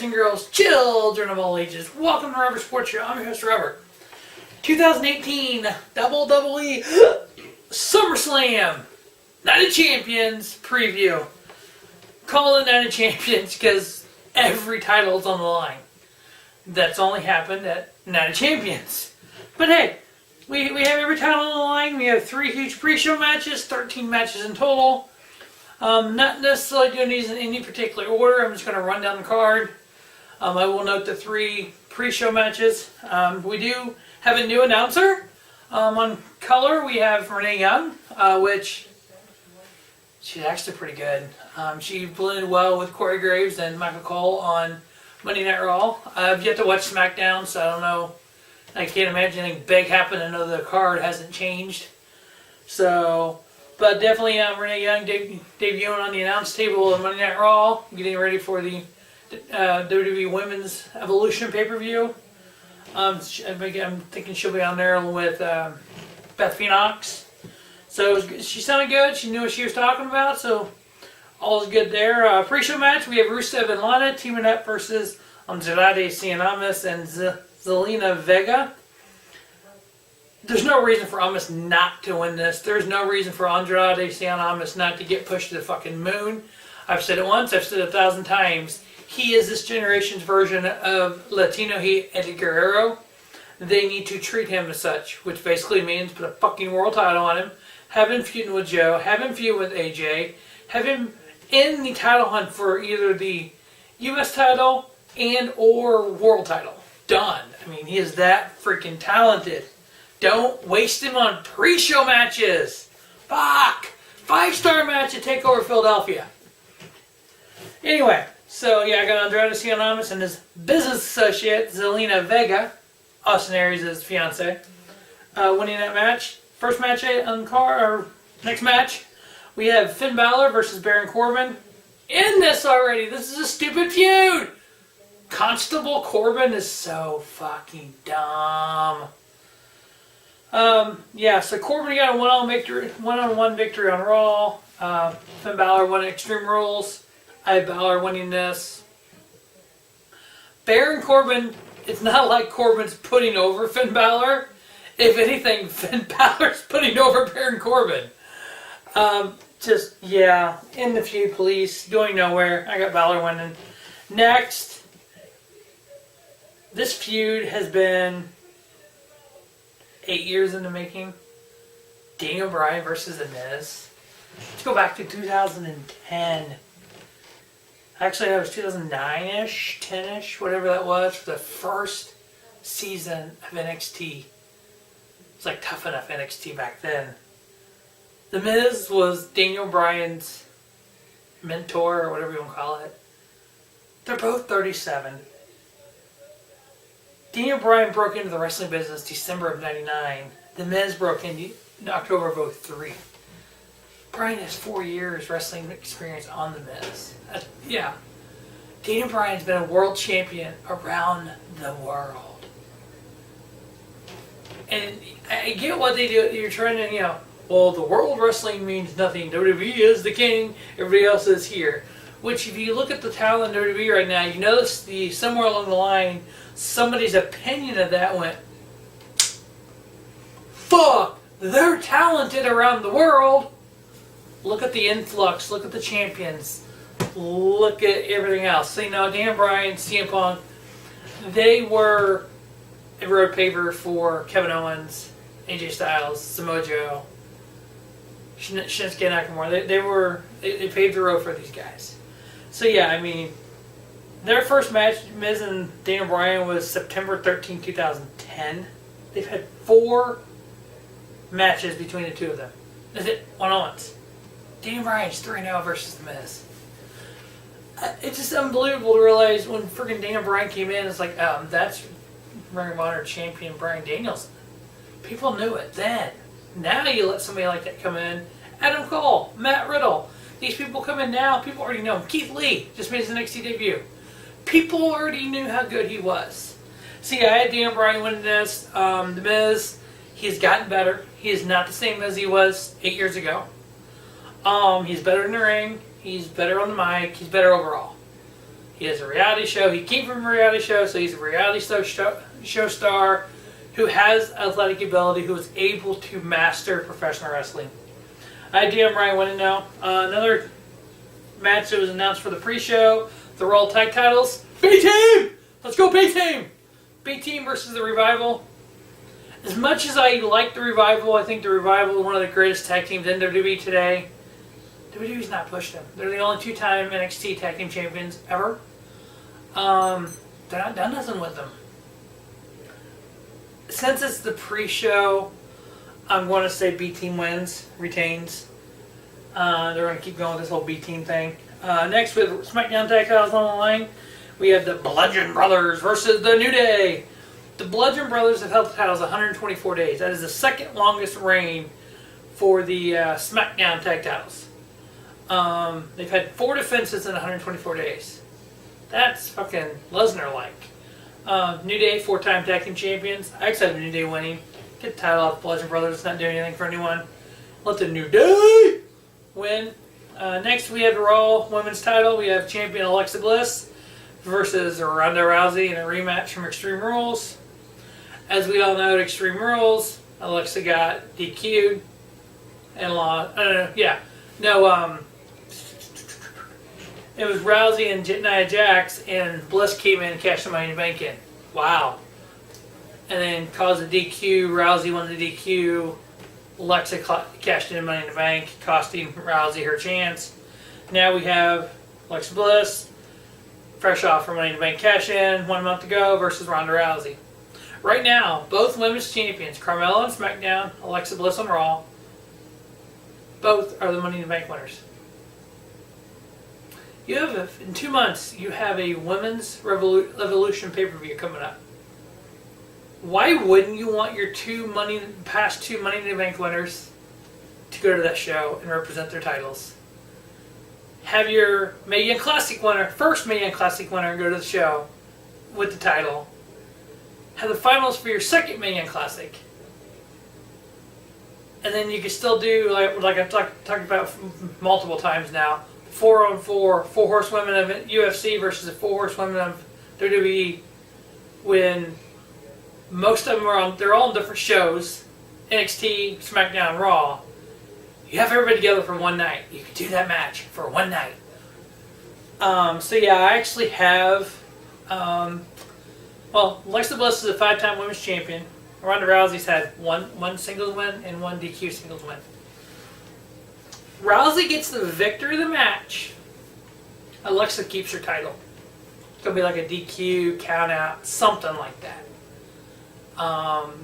boys and girls, children of all ages, welcome to Robert Sports Show. I'm your host, Robert. 2018 WWE SummerSlam Night of Champions preview. Call it Night of Champions because every title is on the line. That's only happened at Night of Champions. But hey, we have every title on the line. We have 3 huge pre-show matches, 13 matches in total. Not necessarily doing these in any particular order. I'm just going to run down the card. I will note the 3 pre-show matches. We do have a new announcer. On color, we have Renee Young, which she's actually pretty good. She blended well with Corey Graves and Michael Cole on Monday Night Raw. I've yet to watch SmackDown, so I don't know. I can't imagine anything big happened. I know the card hasn't changed. So, but definitely Renee Young debuting on the announce table of Monday Night Raw, getting ready for the WWE Women's Evolution pay-per-view. I'm thinking she'll be on there with Beth Phoenix. So she sounded good. She knew what she was talking about, so all is good there. Pre-show match, we have Rusev and Lana teaming up versus Andrade Cien and Zelina Vega. There's no reason for Amos not to win this. There's no reason for Andrade Cien not to get pushed to the fucking moon. I've said it once, I've said it 1,000 times. He is this generation's version of Latino Heat Eddie Guerrero. They need to treat him as such, which basically means put a fucking world title on him, have him feuding with Joe, have him feud with AJ, have him in the title hunt for either the U.S. title and or world title. Done. I mean, he is that freaking talented. Don't waste him on pre-show matches. Fuck! 5-star match at TakeOver Philadelphia. Anyway, so yeah, I got Andrade Cien and his business associate, Zelina Vega, Austin Aries' fiance, winning that match. First match on the card, or next match, we have Finn Balor versus Baron Corbin. In this already, this is a stupid feud! Constable Corbin is so fucking dumb. Yeah, so Corbin got a one-on-one victory on Raw. Finn Balor won Extreme Rules. I have Balor winning this. Baron Corbin, it's not like Corbin's putting over Finn Balor. If anything, Finn Balor's putting over Baron Corbin. Just, yeah, in the feud, please. Going nowhere. I got Balor winning. Next, this feud has been 8 years in the making. Daniel Bryan versus The Miz. Let's go back to 2010. Actually, that was 2009-ish, 10-ish, whatever that was, for the first season of NXT. It's like Tough Enough NXT back then. The Miz was Daniel Bryan's mentor, or whatever you want to call it. They're both 37. Daniel Bryan broke into the wrestling business December of 99. The Miz broke in October of 03. Bryan has 4 years wrestling experience on The Miz. Yeah. Daniel Bryan's been a world champion around the world. And I get what they do. You're trying to, well, the world wrestling means nothing. WWE is the king. Everybody else is here. Which, if you look at the talent in WWE right now, you notice somewhere along the line, somebody's opinion of that went, fuck, they're talented around the world. Look at the influx. Look at the champions. Look at everything else. So, Dan Bryan, CM Punk, they were a road paver for Kevin Owens, AJ Styles, Samoa Joe, Shinsuke Nakamura. They paved the road for these guys. So, yeah, I mean, their first match, Miz and Daniel Bryan, was September 13, 2010. They've had 4 matches between the two of them. That's it, one-on-ones. Daniel Bryan's 3-0 versus The Miz. It's just unbelievable to realize when freaking Daniel Bryan came in, it's like, that's Ring of Honor champion Bryan Danielson. People knew it then. Now you let somebody like that come in. Adam Cole, Matt Riddle. These people come in now, people already know him. Keith Lee just made his NXT debut. People already knew how good he was. See, I had Daniel Bryan winning this. The Miz, he's gotten better. He is not the same as he was 8 years ago. He's better in the ring. He's better on the mic. He's better overall. He has a reality show. He came from a reality show, so he's a reality show star who has athletic ability, who is able to master professional wrestling. I had DM Ryan winning now. Another match that was announced for the pre-show, the Raw Tag Titles. B-Team! Let's go B-Team! B-Team versus the Revival. As much as I like the Revival, I think the Revival is one of the greatest tag teams in WWE today. WWE's not pushed them. They're the only two-time NXT tag team champions ever. They're not done nothing with them. Since it's the pre-show, I'm going to say B-Team retains. They're going to keep going with this whole B-Team thing. Next, with SmackDown Tag Titles on the line, we have the Bludgeon Brothers versus the New Day. The Bludgeon Brothers have held the titles 124 days. That is the second longest reign for the SmackDown Tag Titles. They've had 4 defenses in 124 days. That's fucking Lesnar-like. New Day, 4-time tag team champions. I accept the New Day winning. Get the title off the Bludgeon Brothers. It's not doing anything for anyone. Let the New Day win. Next, we have the Raw Women's title. We have champion Alexa Bliss versus Ronda Rousey in a rematch from Extreme Rules. As we all know, at Extreme Rules, Alexa got DQ'd and lost. It was Rousey and Nia Jax, and Bliss came in and cashed the Money in the Bank in. Wow. And then caused a DQ. Rousey won the DQ. Alexa cashed in Money in the Bank, costing Rousey her chance. Now we have Alexa Bliss, fresh off her Money in the Bank cash-in, 1 month ago, versus Ronda Rousey. Right now, both women's champions, Carmella on SmackDown, Alexa Bliss on Raw, both are the Money in the Bank winners. You have, in 2 months, you have a Women's Revolution pay-per-view coming up. Why wouldn't you want your past two Money in the Bank winners to go to that show and represent their titles? Have your Mae Young Classic winner, first Mae Young Classic winner, go to the show with the title. Have the finals for your second Mae Young Classic. And then you can still do, like I've talked about multiple times now, 4-on-4, 4 horsewomen of UFC versus the 4 horsewomen of WWE, when most of them they're all on different shows, NXT, SmackDown, Raw. You have everybody together for one night. You can do that match for one night. So yeah, I actually have, Alexa Bliss is a 5-time women's champion. Ronda Rousey's had one singles win and 1 DQ singles win. Rousey gets the victory of the match. Alexa keeps her title. It's going to be like a DQ, count out, something like that.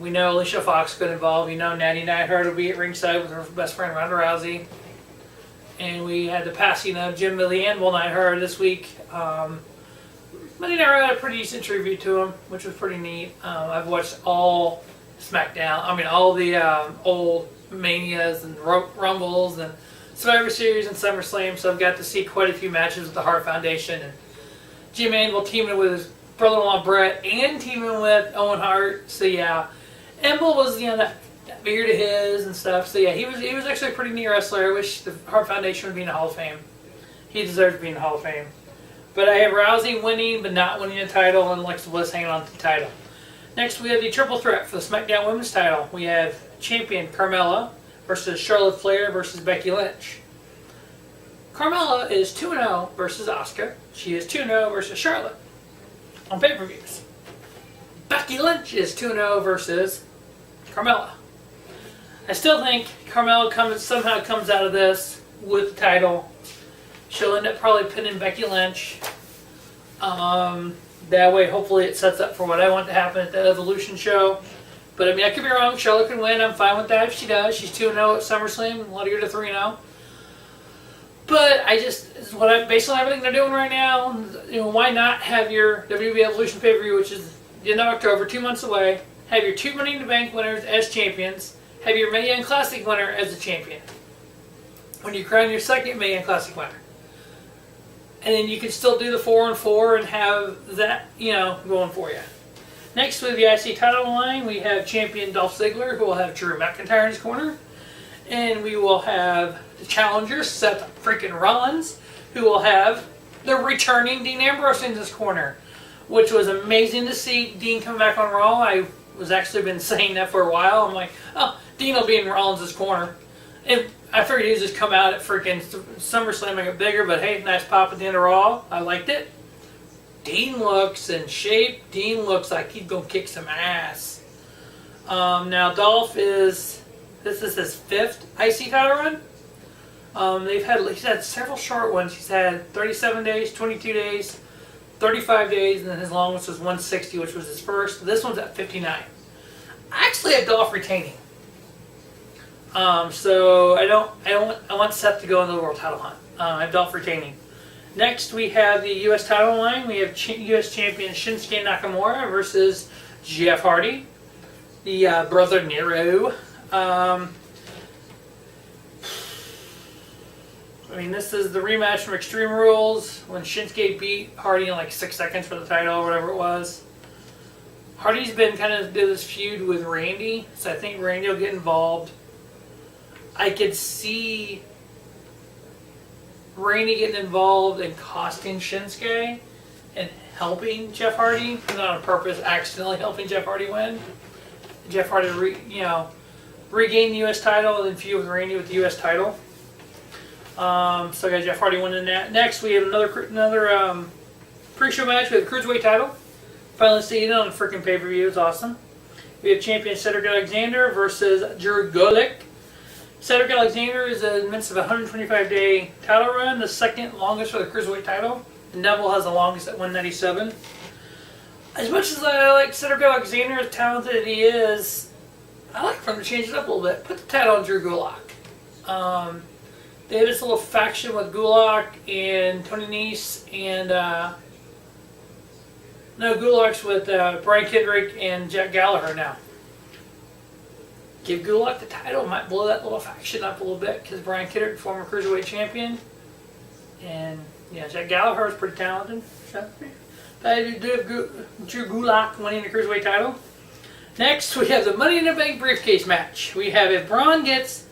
We know Alicia Fox got involved. We know Natty Neidhart will be at ringside with her best friend Ronda Rousey. And we had the passing of Jim Billy Anvil Neidhart this week. Monday Night Raw had a pretty decent tribute to him, which was pretty neat. I've watched all SmackDown. All the old Manias and Rumbles and Survivor Series and SummerSlam, so I've got to see quite a few matches with the Hart Foundation. And Jim Anvil teaming with his brother-in-law Brett and teaming with Owen Hart. So yeah, Anvil was that beard of his and stuff. So yeah, he was actually a pretty neat wrestler. I wish the Hart Foundation would be in the Hall of Fame. He deserves to be in the Hall of Fame. But I have Rousey winning, but not winning the title, and Alexa Bliss hanging on to the title. Next, we have the triple threat for the SmackDown Women's title. We have champion Carmella versus Charlotte Flair versus Becky Lynch. Carmella is 2-0 versus Asuka. She is 2-0 versus Charlotte on pay-per-views. Becky Lynch is 2-0 versus Carmella. I still think Carmella somehow comes out of this with the title. She'll end up probably pinning Becky Lynch. That way, hopefully, it sets up for what I want to happen at the Evolution show. But I could be wrong. Charlotte can win. I'm fine with that if she does. She's 2-0 at SummerSlam. Let her get to 3-0. But based on everything they're doing right now, why not have your WWE Evolution pay-per-view, which is the end of October, 2 months away, have your 2 Money in the Bank winners as champions, have your Mae Young Classic winner as the champion. When you crown your second Mae Young Classic winner. And then you can still do the 4-on-4 and have that, going for you. Next, with the IC title line, we have champion Dolph Ziggler, who will have Drew McIntyre in his corner. And we will have the challenger, Seth freaking Rollins, who will have They're returning Dean Ambrose in this corner, which was amazing to see Dean come back on Raw. I was actually been saying that for a while. I'm like, oh, Dean will be in Rollins' corner. And I figured he'd just come out at freaking SummerSlam, make it bigger, but hey, nice pop at the end of Raw. I liked it. Dean looks in shape. Dean looks like he's going to kick some ass. Now, Dolph this is his 5th IC title run. He's had several short ones. He's had 37 days, 22 days, 35 days, and then his longest was 160, which was his first. This one's at 59. I actually have Dolph retaining. So I want Seth to go into the world title hunt. I have Dolph retaining. Next, we have the U.S. title line. We have U.S. champion Shinsuke Nakamura versus Jeff Hardy, the brother Nero. This is the rematch from Extreme Rules when Shinsuke beat Hardy in like 6 seconds for the title or whatever it was. Hardy's been kind of did this feud with Randy, so I think Randy will get involved. I could see Randy getting involved and costing Shinsuke and helping Jeff Hardy, not on purpose, accidentally helping Jeff Hardy win. Jeff Hardy, regain the U.S. title and then feud with Randy with the U.S. title. So I got Jeff Hardy winning that. Next, we have another pre-show match with the Cruiserweight title. Finally seeing it on the freaking pay-per-view. It's awesome. We have champion Cedric Alexander versus Drew Gulak. Cedric Alexander is in the midst of a 125-day title run, the second longest for the Cruiserweight title. The Neville has the longest at 197. As much as I like Cedric Alexander, as talented as he is, I like for him to change it up a little bit. Put the title on Drew Gulak. They have this little faction with Gulak and Tony Nese and Gulak's with Brian Kendrick and Jack Gallagher now. Give Gulak the title, might blow that little faction up a little bit because Brian Kendrick, former Cruiserweight champion, and Jack Gallagher is pretty talented. So, I do have Drew Gulak winning the Cruiserweight title. Next, we have the Money in the Bank briefcase match. We have if Braun gets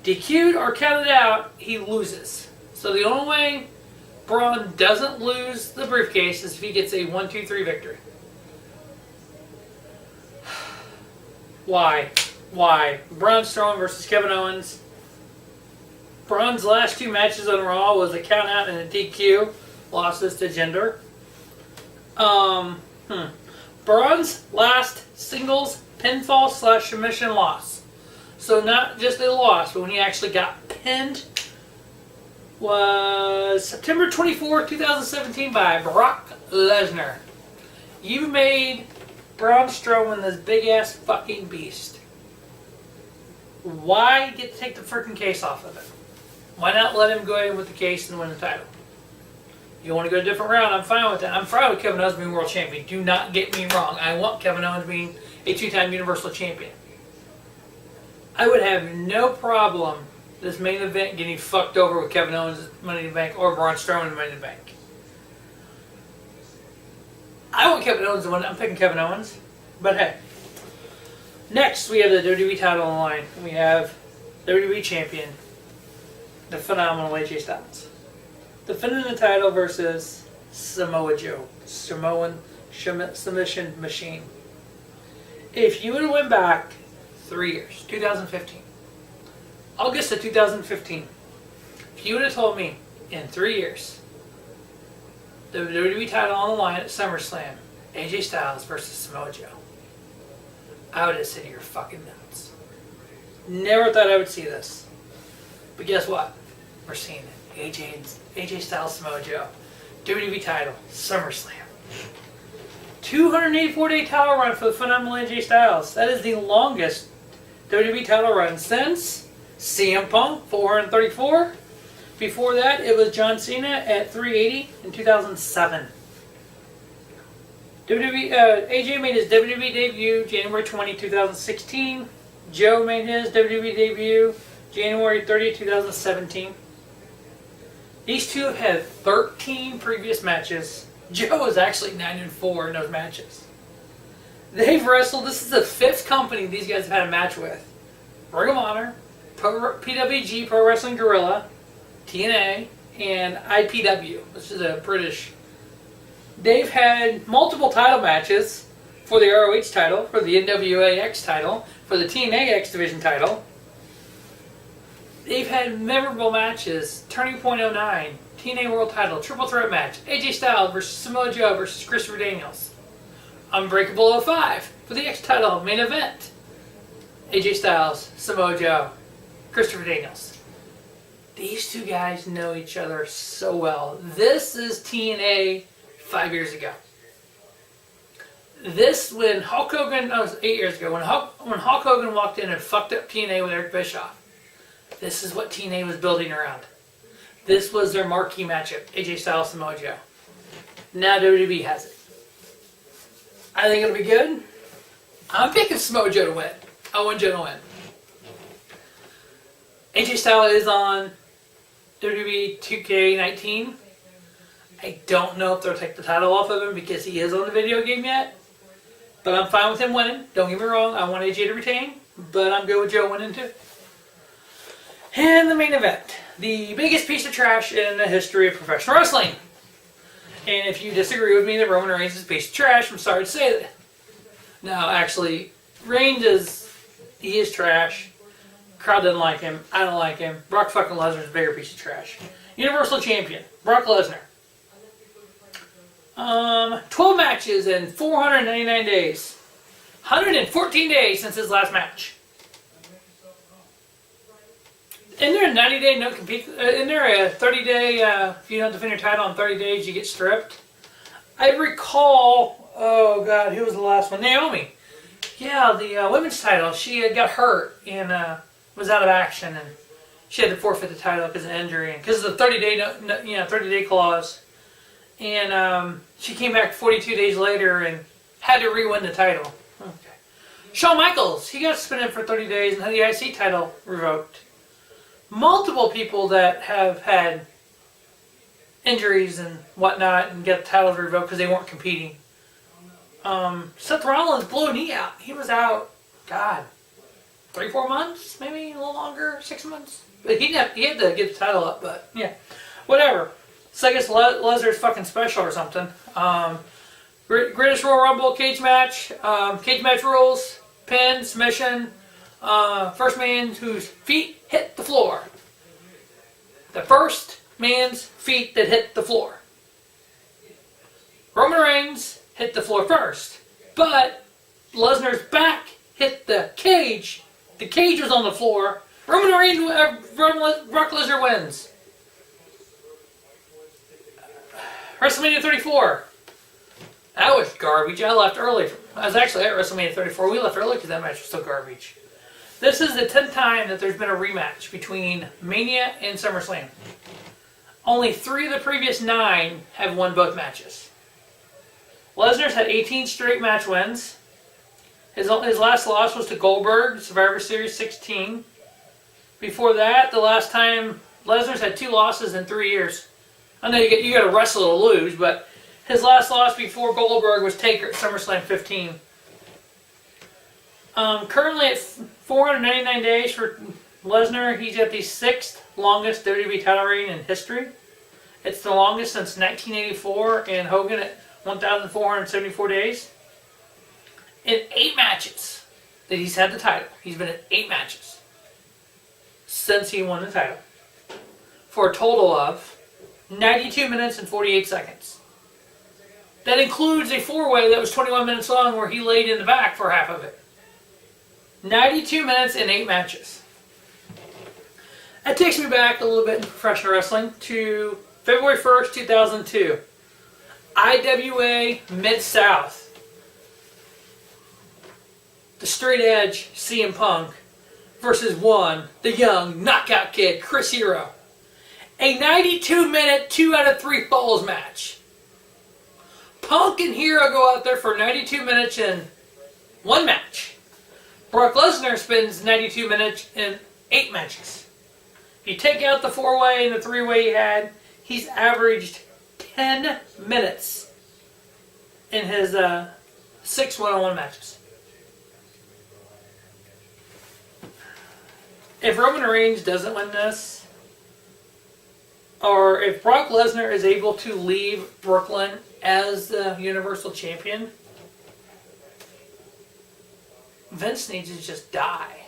DQ'd or counted out, he loses. So the only way Braun doesn't lose the briefcase is if he gets a 1-2-3 victory. Why? Braun Strowman versus Kevin Owens. Braun's last 2 matches on Raw was a count out and a DQ. Losses to Jinder. Braun's last singles pinfall / submission loss. So not just a loss, but when he actually got pinned was September 24, 2017 by Brock Lesnar. You made Braun Strowman this big-ass fucking beast. Why get to take the freaking case off of it? Why not let him go ahead with the case and win the title? You want to go a different route, I'm fine with that. I'm fine with Kevin Owens being world champion. Do not get me wrong. I want Kevin Owens being a 2-time Universal Champion. I would have no problem this main event getting fucked over with Kevin Owens' Money in the Bank or Braun Strowman Money in the Bank. I want Kevin Owens to win. I'm picking Kevin Owens. But hey. Next, we have the WWE title on the line. We have WWE Champion, the phenomenal AJ Styles, defending the title versus Samoa Joe, Samoan submission machine. If you would have went back 3 years, 2015, August of 2015, if you would have told me in 3 years, the WWE title on the line at SummerSlam, AJ Styles versus Samoa Joe, I would have said you're fucking nuts. Never thought I would see this. But guess what? We're seeing it. AJ Styles, Samoa Joe. WWE title, SummerSlam. 284-day title run for the phenomenal AJ Styles. That is the longest WWE title run since CM Punk, 434. Before that, it was John Cena at 380 in 2007. AJ made his WWE debut January 20, 2016. Joe made his WWE debut January 30, 2017. These two have had 13 previous matches. Joe is actually 9-4 in those matches. They've wrestled, this is the 5th company these guys have had a match with. Ring of Honor, PWG, Pro Wrestling Guerrilla, TNA, and IPW, which is a British. They've had multiple title matches for the ROH title, for the NWA X title, for the TNA X Division title. They've had memorable matches. Turning Point '09, TNA World title, triple threat match, AJ Styles versus Samoa Joe versus Christopher Daniels. Unbreakable '05 for the X title main event. AJ Styles, Samoa Joe, Christopher Daniels. These two guys know each other so well. This is TNA 5 years ago. This, when Hulk Hogan, that was 8 years ago, when Hulk Hogan walked in and fucked up TNA with Eric Bischoff, this is what TNA was building around. This was their marquee matchup, AJ Styles, Samoa Joe. Now WWE has it. I think it'll be good. I'm picking Samoa Joe to win. I want Joe to win. AJ Styles is on WWE 2K19. I don't know if they'll take the title off of him because he is on the video game yet. But I'm fine with him winning. Don't get me wrong. I want AJ to retain. But I'm good with Joe winning too. And the main event. The biggest piece of trash in the history of professional wrestling. And if you disagree with me that Roman Reigns is a piece of trash, I'm sorry to say that. No, actually, Reigns is trash. Crowd doesn't like him. I don't like him. Brock fucking Lesnar's a bigger piece of trash. Universal Champion, Brock Lesnar. 12 matches in 499 days. 114 days since his last match. Isn't there a 90-day no compete? Isn't there a 30-day, if you don't defend your title in 30 days, you get stripped? I recall, oh God, who was the last one? Naomi. Yeah, the women's title. She had got hurt and was out of action, and she had to forfeit the title because of injury and because of the 30-day clause. And she came back 42 days later and had to re-win the title. Okay. Shawn Michaels, he got suspended for 30 days and had the IC title revoked. Multiple people that have had injuries and whatnot and get the titles revoked because they weren't competing. Seth Rollins blew a knee out. He was out, God, 3-4 months, maybe a little longer, 6 months. But he had to get the title up, but yeah, whatever. So I guess Lesnar's fucking special or something. Greatest Royal Rumble cage match rules, pin, submission, first man whose feet hit the floor. The first man's feet that hit the floor. Roman Reigns hit the floor first, but Lesnar's back hit the cage. The cage was on the floor. Brock Lesnar wins. WrestleMania 34. That was garbage. I left early. I was actually at WrestleMania 34. We left early because that match was so garbage. This is the 10th time that there's been a rematch between Mania and SummerSlam. Only 3 of the previous 9 have won both matches. Lesnar's had 18 straight match wins. His last loss was to Goldberg, Survivor Series 16. Before that, the last time Lesnar's had 2 losses in 3 years. I know you got to wrestle to lose, but his last loss before Goldberg was Taker at SummerSlam 15. Currently at 499 days for Lesnar, he's at the 6th longest WWE title reign in history. It's the longest since 1984, and Hogan at 1,474 days. In 8 matches that he's had the title, he's been in 8 matches since he won the title, for a total of 92 minutes and 48 seconds. That includes a 4-way that was 21 minutes long where he laid in the back for half of it. 92 minutes in 8 matches. That takes me back a little bit in professional wrestling to February 1st, 2002. IWA Mid-South. The straight edge CM Punk versus the young knockout kid, Chris Hero. A 92-minute 2 out of 3 falls match. Punk and Hero go out there for 92 minutes in 1 match. Brock Lesnar spends 92 minutes in 8 matches. If you take out the 4-way and the 3-way he had, he's averaged 10 minutes in his 6 one-on-one matches. If Roman Reigns doesn't win this, or if Brock Lesnar is able to leave Brooklyn as the Universal Champion, Vince needs to just die.